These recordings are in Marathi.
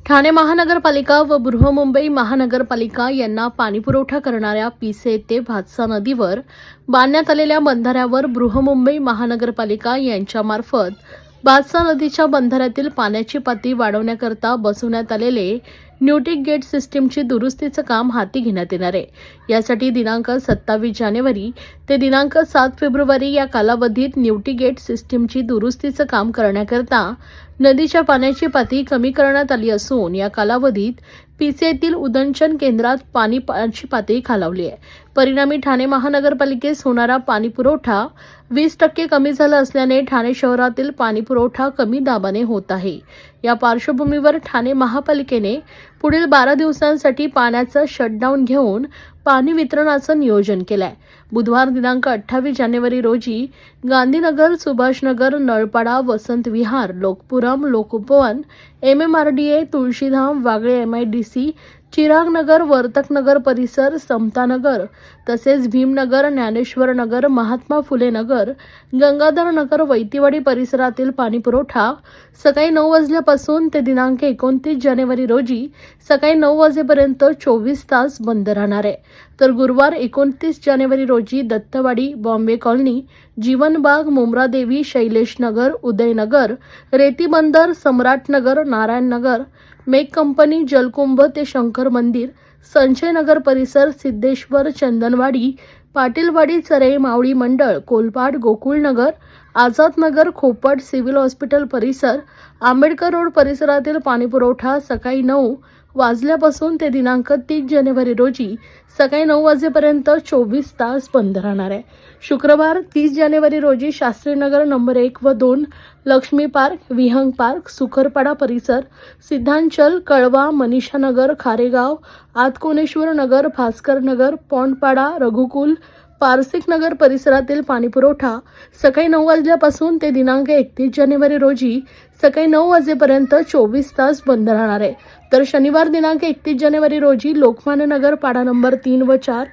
ठाणे महानगरपालिका व बृहन्मुंबई महानगरपालिका यांना पाणीपुरवठा करणाऱ्या पिसे ते भातसा नदीवर बांधण्यात आलेल्या बंधाऱ्यावर बृहन्मुंबई महानगरपालिका यांच्यामार्फत भातसा नदीच्या बंधाऱ्यातील पाण्याची पातळी वाढवण्याकरता बसवण्यात आलेले न्यूटिक गेट सिस्टीमची दुरुस्तीचं काम हाती घेण्यात येणार आहे। यासाठी दिनांक 27 जानेवारी ते दिनांक 7 फेब्रुवारी या कालावधीत न्यूटिक गेट सिस्टीमची दुरुस्तीचं काम करण्याकरता नदीच्या पाण्याची पातळी कमी करण्यात आली असून या कालावधीत पिसे येथील उदंचन केंद्रात पाण्याची पातळी खालावली आहे। परिणामी ठाणे महानगरपालिकेस होणारा पाणी पुरवठा 20% कमी झाला असल्याने ठाणे शहरातील पाणी पुरवठा कमी दाबाने होत आहे। या पार्श्वभूमीवर ठाणे महापालिकेने पुढील 12 दिवसांसाठी पाण्याचं शटडाऊन घेऊन पाणी वितरणाचं नियोजन केलंय। बुधवार दिनांक 28 जानेवारी रोजी गांधीनगर, सुभाषनगर, नळपाडा, वसंत विहार, लोकपुरम, लोकउपवन, MMRDA, तुळशीधाम, वागळे MIDC, चिरागनगर, वर्तकनगर परिसर, समतानगर तसेच भीमनगर, ज्ञानेश्वर नगर, महात्मा फुले नगर, गंगाधर नगर, वैतीवाडी परिसरातील पाणीपुरवठा सकाळी 9 वाजल्यापासून ते दिनांक 29 जानेवारी रोजी सकाळी 9 वाजेपर्यंत 24 तास बंद राहणार आहे। तर गुरुवार 29 जानेवारी रोजी दत्तवाडी, बॉम्बे कॉलनी, जीवनबाग, मुंब्रादेवी, शैलेश नगर, उदयनगर, रेती बंदर, सम्राटनगर, नारायणनगर, मेक कंपनी, जलकुंभ ते शंकर मंदिर, संजय नगर परिसर, सिद्धेश्वर, चंदनवाडी, पाटीलवाडी, चरे, मावळी मंडळ, कोलपाड, गोकुळनगर, आझादनगर, खोपट, सिव्हिल हॉस्पिटल परिसर, आंबेडकर रोड परिसरातील पाणीपुरवठा सकाळी 9 वाजल्यापासून ते दिनांक 30 जानेवारी रोजी सकाळी 9 वाजेपर्यंत 24 तास बंद राहणार आहे। शुक्रवार 30 जानेवारी रोजी शास्त्रीनगर नंबर 1 व 2, लक्ष्मी पार्क, विहंग पार्क, सुखरपाडा परिसर, सिद्धांचल, कळवा, मनीषानगर, खारेगाव, आतकोणेश्वर नगर, भास्कर नगर, पौंडपाडा, रघुकुल, पारसिक नगर परिसरातील पाणीपुरवठा सकाळी 9 वाजल्यापासून ते दिनांक 31 जानेवारी रोजी सकाळी 9 वाजेपर्यंत 24 तास बंद राहणार आहे। तर शनिवार दिनांक 31 जानेवारी रोजी लोकमान्य नगर, पाडा नंबर 3 व 4,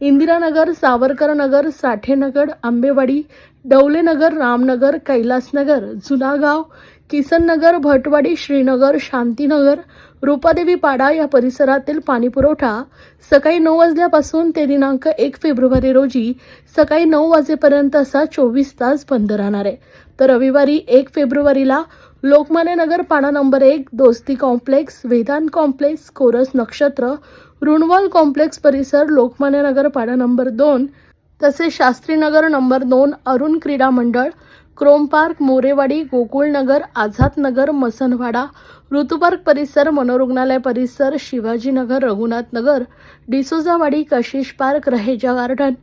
इंदिरानगर, सावरकर नगर, साठेनगर, आंबेवाडी, डवलेनगर, रामनगर, कैलासनगर, जुनागाव, किसननगर, भटवाडी, श्रीनगर, शांतीनगर, रूपादेवी पाडा या परिसरातील पाणीपुरवठा सकाळी 9 वाजल्यापासून ते दिनांक 1 फेब्रुवारी रोजी सकाळी 9 वाजेपर्यंत असा 24 तास बंद राहणार आहे। तर रविवारी 1 फेब्रुवारीला लोकमान्य नगर, पाडा नंबर 1, दोस्ती कॉम्प्लेक्स, वेदांत कॉम्प्लेक्स, कोरस नक्षत्र, रुणवाल कॉम्प्लेक्स परिसर, लोकमान्य नगर, पाडा नंबर 2 तसेच शास्त्रीनगर नंबर 2, अरुण क्रीडा मंडळ, क्रोम पार्क, मोरेवाडी, गोकुळनगर, आझादनगर, मसनवाडा, ऋतुपार्क परिसर, मनोरुग्णालय परिसर, Shivajinagar, Raghunath Nagar, Dsouzawadi, Kashish park, Raheja garden,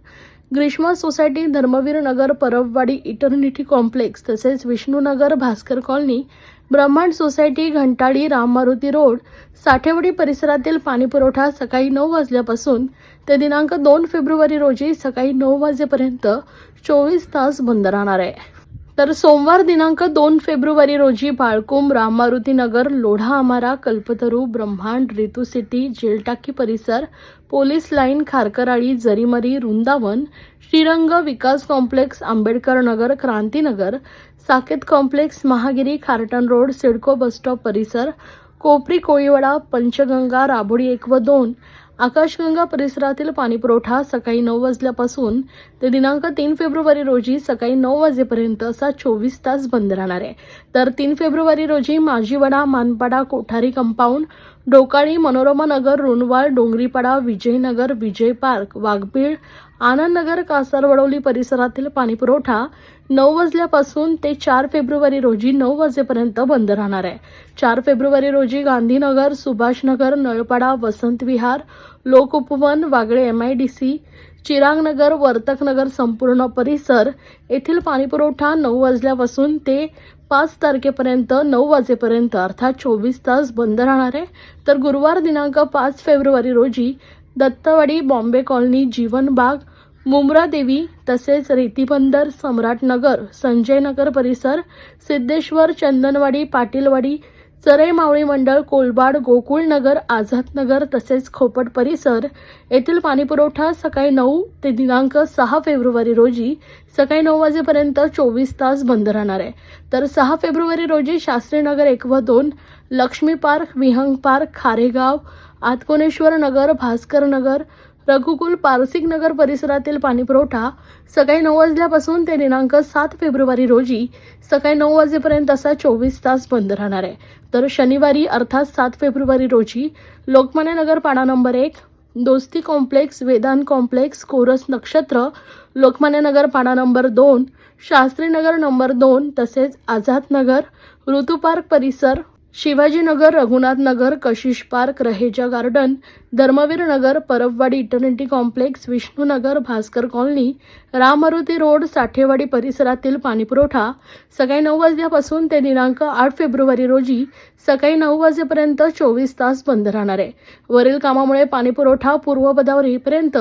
Grishma society, Dharmaveer Nagar, Parabwadi, eternity complex तसेच Vishnunagar, Bhaskar colony, Brahmand society, Ghantali, Ram Maruti road, Sathewadi परिसरातील पाणीपुरवठा सकाळी 9 वाजल्यापासून ते दिनांक 2 फेब्रुवारी रोजी सकाळी 9 वाजेपर्यंत 24 तास बंद राहणार आहे। तर सोमवार दिनांक 2 फेब्रुवारी रोजी बाळकुंभ, राम मारुती नगर, लोढा आमारा, कल्पतरू, ब्रह्मांड, रितू सिटी, जेलटाकी परिसर, police line, Kharkarali, Jarimari, Vrindavan, Shrirang, Vikas complex, Ambedkar Nagar, Krantinagar, Saket complex, Mahagiri, Khartan road, CIDCO bus stop परिसर, कोपरी, कोळीवाडा, पंचगंगा, राबोडी 1 व 2, आकाशगंगा परिसरातील पाणीपुरवठा सकाळी 9 वाजल्यापासून ते दिनांक 3 फेब्रुवारी रोजी सकाळी 9 वाजेपर्यंत असा 24 तास बंद राहणार आहे। तर 3 फेब्रुवारी रोजी माजीवाडा, मानपाडा, कोठारी कंपाऊंड, डोकाळी, मनोरमा नगर, रुणवाल, डोंगरीपाडा, विजयनगर, विजय पार्क, वाघबीळ, आनंदनगर, कासारवडवली परिसरातील पाणीपुरवठा 9 वाजल्यापासून ते 4 फेब्रुवारी रोजी 9 वाजेपर्यंत बंद राहणार आहे। 4 फेब्रुवारी रोजी गांधीनगर, सुभाषनगर, नळपाडा, वसंत विहार, लोकउपवन, वागळे MIDC, चिरागनगर, वर्तकनगर संपूर्ण परिसर येथील पाणीपुरवठा 9 वाजल्यापासून ते 5 तारखेपर्यंत 9 वाजेपर्यंत अर्थात 24 तास बंद राहणार आहे। तर गुरुवार दिनांक 5 फेब्रुवारी रोजी दत्तवाडी, बॉम्बे कॉलनी, जीवनबाग, मुंब्रादेवी तसेच रेतीबंदर, सम्राटनगर, संजय नगर परिसर, सिद्धेश्वर, चंदनवाडी, पाटीलवाडी, चरे मावळी मंडळ, कोलबाड, गोकुळनगर, आझादनगर तसेच खोपट परिसर येथील पाणीपुरवठा सकाळी 9 ते दिनांक 6 फेब्रुवारी रोजी सकाळी 9 वाजेपर्यंत 24 तास बंद राहणार आहे. तर 6 फेब्रुवारी रोजी शास्त्रीनगर 1 व 2, लक्ष्मी पार्क, विहंग पार्क, खारेगाव, आतकोनेश्वर नगर, भास्कर नगर, रघुकुल, पारसिक नगर परिसरातील पाणीपुरवठा सकाळी 9 वाजल्यापासून ते दिनांक 7 फेब्रुवारी रोजी सकाळी 9 वाजेपर्यंत असा 24 तास बंद राहणार आहे. तर शनिवारी अर्थात 7 फेब्रुवारी रोजी लोकमान्य नगर पाडा नंबर 1, दोस्ती कॉम्प्लेक्स, वेदांत कॉम्प्लेक्स, कोरस नक्षत्र, लोकमान्य नगर पाडा नंबर 2, शास्त्री नगर नंबर 2 तसेच आझाद नगर, ऋतू पार्क परिसर, Shivajinagar, Raghunath Nagar, Kashish park, Raheja garden, Dharmaveer Nagar, Parabwadi eternity complex, Vishnunagar, Bhaskar colony, Rammaruti road, Sathewadi परिसरातील पाणीपुरवठा सकाळी 9 वाजल्यापासून ते दिनांक 8 फेब्रुवारी रोजी सकाळी 9 वाजेपर्यंत 24 तास बंद राहणार आहे. वरील कामामुळे पाणीपुरवठा पूर्वपदावर येईपर्यंत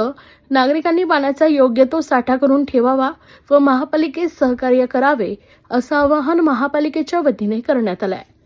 नागरिकांनी पाण्याचा योग्य तो साठा करून ठेवावा व महापालिकेस सहकार्य करावे असं आवाहन महापालिकेच्या वतीने करण्यात आलं आहे.